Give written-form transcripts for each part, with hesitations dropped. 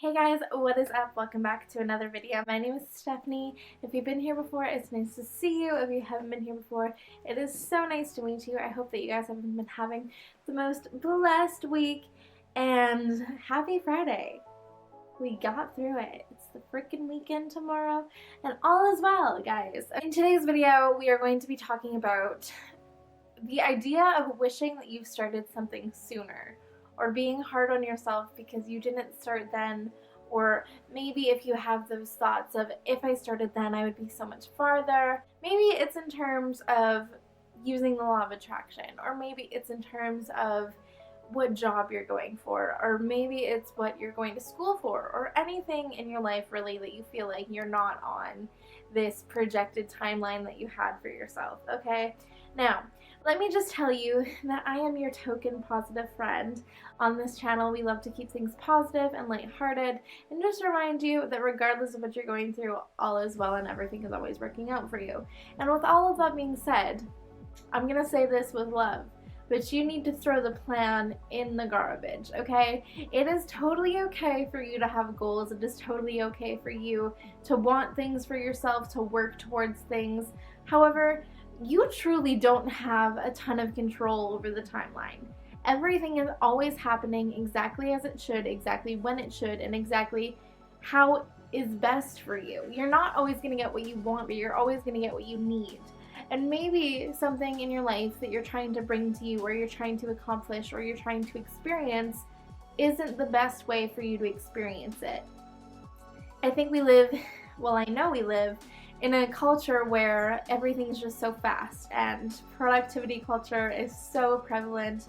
Hey guys, what is up? Welcome back to another video. My name is Stephanie. If you've been here before, it's nice to see you. If you haven't been here before, it is so nice to meet you. I hope that you guys have been having the most blessed week, and happy Friday. We got through it. It's the freaking weekend tomorrow, and all is well, guys. In today's video, we are going to be talking about the idea of wishing that you've started something sooner, or being hard on yourself because you didn't start then, or maybe if you have those thoughts of, if I started then I would be so much farther. Maybe it's in terms of using the law of attraction, or maybe it's in terms of what job you're going for, or maybe it's what you're going to school for, or anything in your life really that you feel like you're not on this projected timeline that you had for yourself, okay? Now, let me just tell you that I am your token positive friend. On this channel, we love to keep things positive and lighthearted, and just remind you that regardless of what you're going through, all is well and everything is always working out for you. And with all of that being said, I'm gonna say this with love, but you need to throw the plan in the garbage, okay? It is totally okay for you to have goals. It is totally okay for you to want things for yourself, to work towards things. However, you truly don't have a ton of control over the timeline. Everything is always happening exactly as it should, exactly when it should, and exactly how is best for you. You're not always going to get what you want, but you're always going to get what you need. And maybe something in your life that you're trying to bring to you, or you're trying to accomplish, or you're trying to experience isn't the best way for you to experience it. I think we live, well, I know we live in a culture where everything is just so fast, and productivity culture is so prevalent,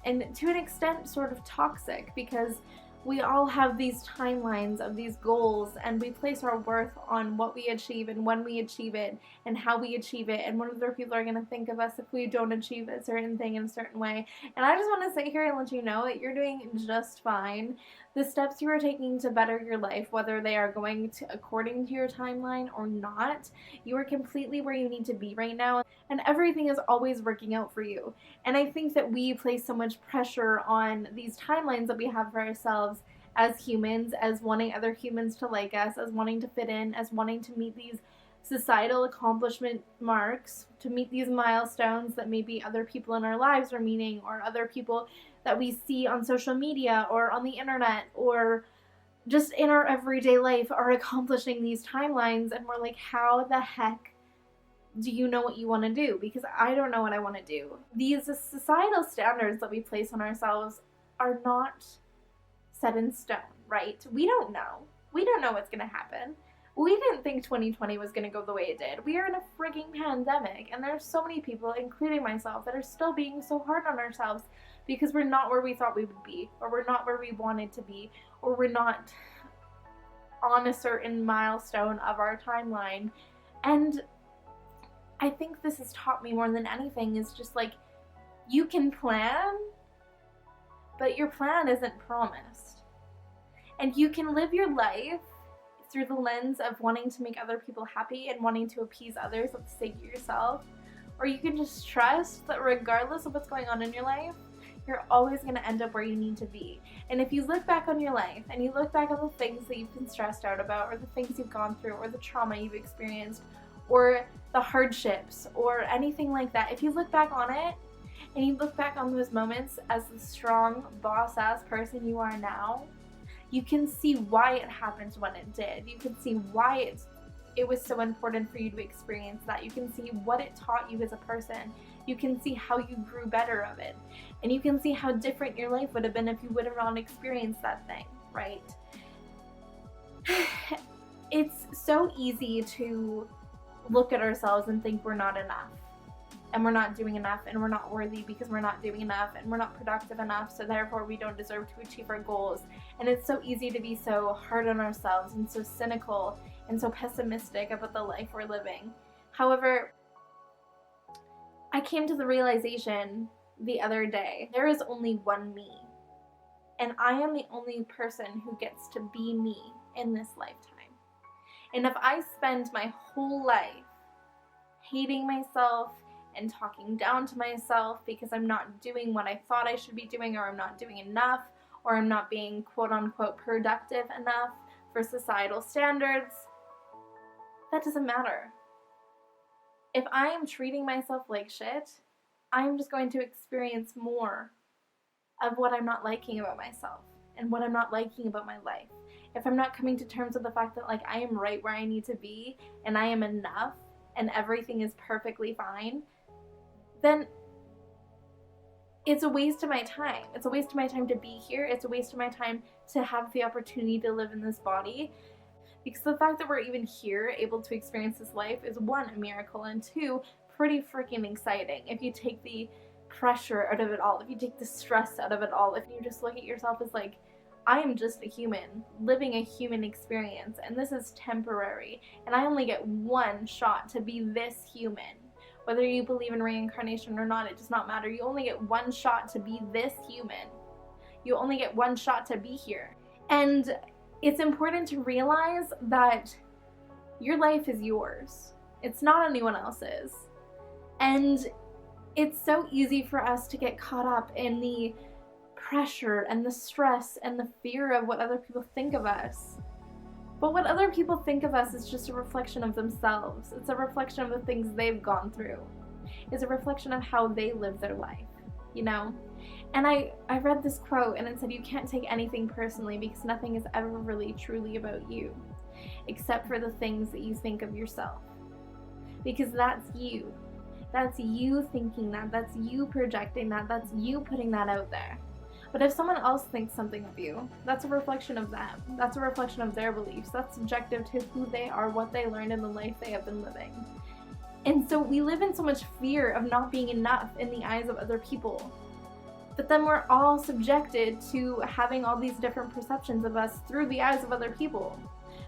and to an extent sort of toxic, because we all have these timelines of these goals, and we place our worth on what we achieve and when we achieve it and how we achieve it, and what other people are going to think of us if we don't achieve a certain thing in a certain way. And I just want to sit here and let you know that you're doing just fine. The steps you are taking to better your life, whether they are going to according to your timeline or not, you are completely where you need to be right now, and everything is always working out for you. And I think that we place so much pressure on these timelines that we have for ourselves as humans, as wanting other humans to like us, as wanting to fit in, as wanting to meet these societal accomplishment marks, to meet these milestones that maybe other people in our lives are meeting, or other people that we see on social media or on the internet or just in our everyday life are accomplishing these timelines. And we're like, how the heck do you know what you want to do? Because I don't know what I want to do. These societal standards that we place on ourselves are not set in stone, right? We don't know. We don't know what's going to happen. We didn't think 2020 was going to go the way it did. We are in a frigging pandemic, and there's so many people, including myself, that are still being so hard on ourselves because we're not where we thought we would be, or we're not where we wanted to be, or we're not on a certain milestone of our timeline. And I think this has taught me more than anything is just like, you can plan, but your plan isn't promised. And you can live your life through the lens of wanting to make other people happy and wanting to appease others at the sake of yourself. Or you can just trust that regardless of what's going on in your life, you're always going to end up where you need to be. And if you look back on your life, and you look back on the things that you've been stressed out about, or the things you've gone through, or the trauma you've experienced, or the hardships, or anything like that, if you look back on it, and you look back on those moments as the strong, boss-ass person you are now, you can see why it happened when it did. You can see why it was so important for you to experience that. You can see what it taught you as a person. You can see how you grew better of it. And you can see how different your life would have been if you would have not experienced that thing, right? It's so easy to look at ourselves and think we're not enough, and we're not doing enough, and we're not worthy because we're not doing enough, and we're not productive enough, so therefore we don't deserve to achieve our goals. And it's so easy to be so hard on ourselves and so cynical and so pessimistic about the life we're living. However, I came to the realization the other day, there is only one me, and I am the only person who gets to be me in this lifetime. And if I spend my whole life hating myself and talking down to myself because I'm not doing what I thought I should be doing, or I'm not doing enough, or I'm not being quote unquote productive enough for societal standards, that doesn't matter. If I am treating myself like shit, I'm just going to experience more of what I'm not liking about myself and what I'm not liking about my life. If I'm not coming to terms with the fact that like I am right where I need to be and I am enough and everything is perfectly fine, then it's a waste of my time. It's a waste of my time to be here. It's a waste of my time to have the opportunity to live in this body. Because the fact that we're even here, able to experience this life, is one, a miracle, and two, pretty freaking exciting. If you take the pressure out of it all, if you take the stress out of it all, if you just look at yourself as like, I am just a human, living a human experience, and this is temporary, and I only get one shot to be this human. Whether you believe in reincarnation or not, it does not matter. You only get one shot to be this human. You only get one shot to be here. And it's important to realize that your life is yours. It's not anyone else's. And it's so easy for us to get caught up in the pressure and the stress and the fear of what other people think of us. But what other people think of us is just a reflection of themselves. It's a reflection of the things they've gone through. It's a reflection of how they live their life, you know? And I read this quote and it said, you can't take anything personally because nothing is ever really truly about you, except for the things that you think of yourself. Because that's you. That's you thinking that. That's you projecting that. That's you putting that out there. But if someone else thinks something of you, that's a reflection of them. That's a reflection of their beliefs. That's subjective to who they are, what they learned in the life they have been living. And so we live in so much fear of not being enough in the eyes of other people. But then we're all subjected to having all these different perceptions of us through the eyes of other people.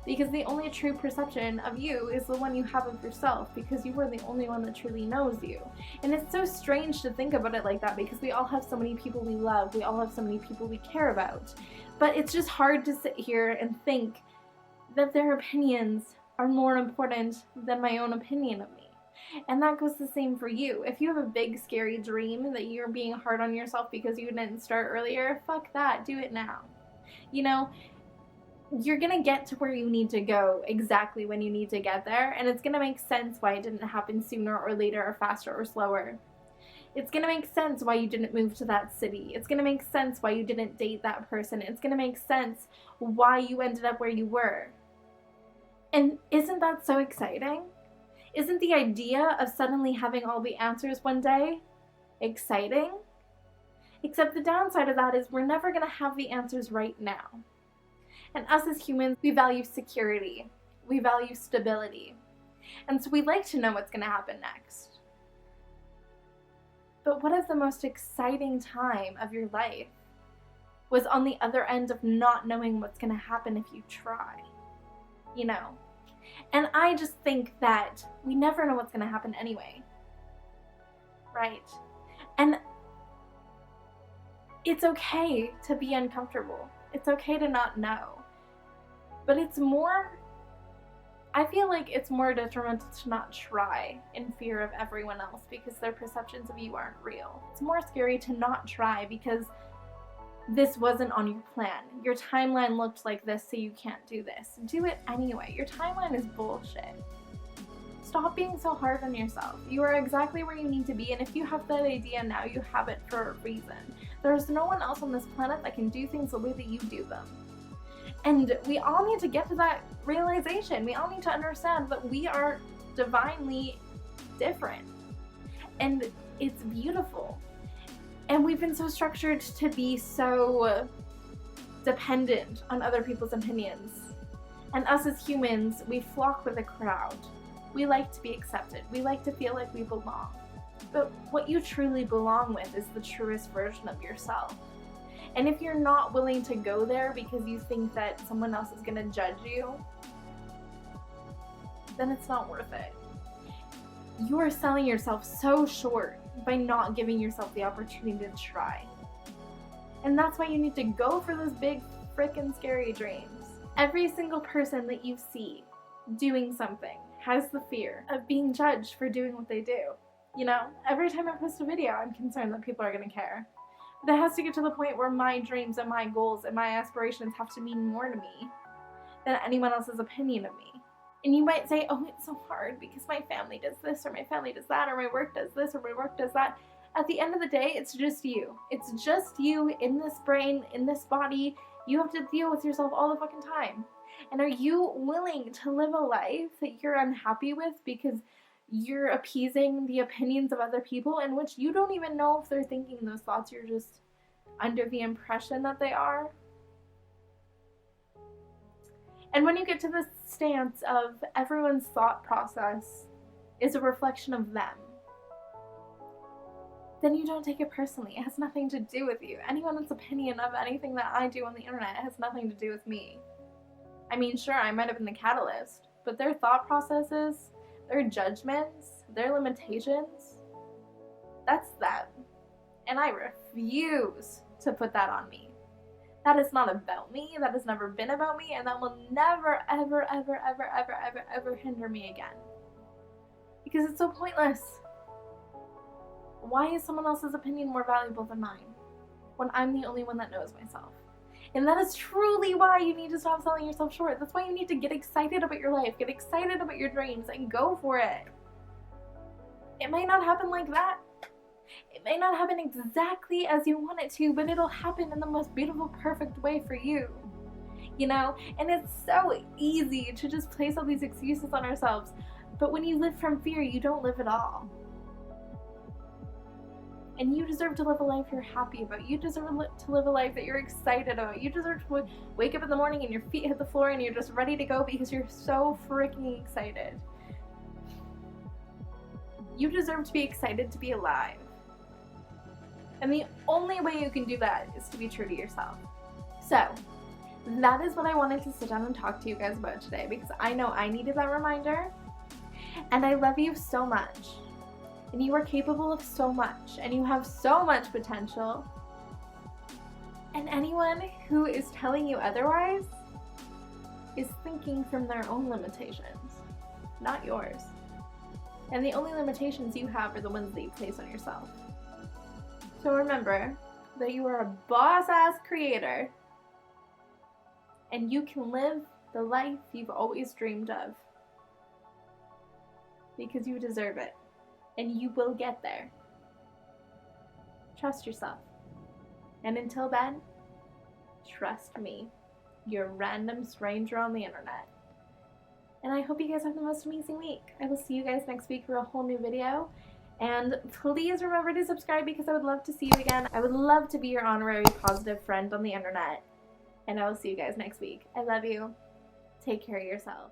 Because the only true perception of you is the one you have of yourself, because you are the only one that truly knows you. And it's so strange to think about it like that, because we all have so many people we love, we all have so many people we care about. But it's just hard to sit here and think that their opinions are more important than my own opinion of me. And that goes the same for you. If you have a big scary dream that you're being hard on yourself because you didn't start earlier, fuck that, do it now. You know, you're gonna get to where you need to go exactly when you need to get there, and it's gonna make sense why it didn't happen sooner or later or faster or slower. It's gonna make sense why you didn't move to that city. It's gonna make sense why you didn't date that person. It's gonna make sense why you ended up where you were. And isn't that so exciting? Isn't the idea of suddenly having all the answers one day exciting? Except the downside of that is we're never gonna have the answers right now. And us as humans, we value security. We value stability. And so we like to know what's going to happen next. But what if the most exciting time of your life was on the other end of not knowing what's going to happen if you try? You know? And I just think that we never know what's going to happen anyway. Right? And it's okay to be uncomfortable. It's okay to not know. But it's more, I feel like it's more detrimental to not try in fear of everyone else because their perceptions of you aren't real. It's more scary to not try because this wasn't on your plan. Your timeline looked like this, so you can't do this. Do it anyway. Your timeline is bullshit. Stop being so hard on yourself. You are exactly where you need to be, and if you have that idea now, you have it for a reason. There's no one else on this planet that can do things the way that you do them. And we all need to get to that realization. We all need to understand that we are divinely different. And it's beautiful. And we've been so structured to be so dependent on other people's opinions. And us as humans, we flock with a crowd. We like to be accepted. We like to feel like we belong. But what you truly belong with is the truest version of yourself. And if you're not willing to go there because you think that someone else is going to judge you, then it's not worth it. You are selling yourself so short by not giving yourself the opportunity to try. And that's why you need to go for those big freaking scary dreams. Every single person that you see doing something has the fear of being judged for doing what they do. You know, every time I post a video, I'm concerned that people are going to care. But it has to get to the point where my dreams and my goals and my aspirations have to mean more to me than anyone else's opinion of me. And you might say, oh, it's so hard because my family does this, or my family does that, or my work does this, or my work does that. At the end of the day, it's just you. It's just you in this brain, in this body. You have to deal with yourself all the fucking time. And are you willing to live a life that you're unhappy with because you're appeasing the opinions of other people in which you don't even know if they're thinking those thoughts? You're just under the impression that they are. And when you get to the stance of everyone's thought process is a reflection of them, then you don't take it personally. It has nothing to do with you. Anyone's opinion of anything that I do on the internet has nothing to do with me. I mean, sure, I might have been the catalyst, but their thought processes, their judgments, their limitations, that's them. And I refuse to put that on me. That is not about me, that has never been about me, and that will never, ever, ever, ever, ever, ever, ever hinder me again. Because it's so pointless. Why is someone else's opinion more valuable than mine when I'm the only one that knows myself? And that is truly why you need to stop selling yourself short. That's why you need to get excited about your life, get excited about your dreams, and go for it. It might not happen like that. It may not happen exactly as you want it to, but it'll happen in the most beautiful, perfect way for you. You know? And it's so easy to just place all these excuses on ourselves. But when you live from fear, you don't live at all. And you deserve to live a life you're happy about. You deserve to live a life that you're excited about. You deserve to wake up in the morning and your feet hit the floor and you're just ready to go because you're so freaking excited. You deserve to be excited to be alive. And the only way you can do that is to be true to yourself. So, that is what I wanted to sit down and talk to you guys about today, because I know I needed that reminder. And I love you so much. And you are capable of so much. And you have so much potential. And anyone who is telling you otherwise is thinking from their own limitations, not yours. And the only limitations you have are the ones that you place on yourself. So remember that you are a boss-ass creator and you can live the life you've always dreamed of because you deserve it and you will get there. Trust yourself. And until then, trust me, you're a random stranger on the internet. And I hope you guys have the most amazing week. I will see you guys next week for a whole new video. And please remember to subscribe because I would love to see you again. I would love to be your honorary positive friend on the internet. And I will see you guys next week. I love you. Take care of yourself.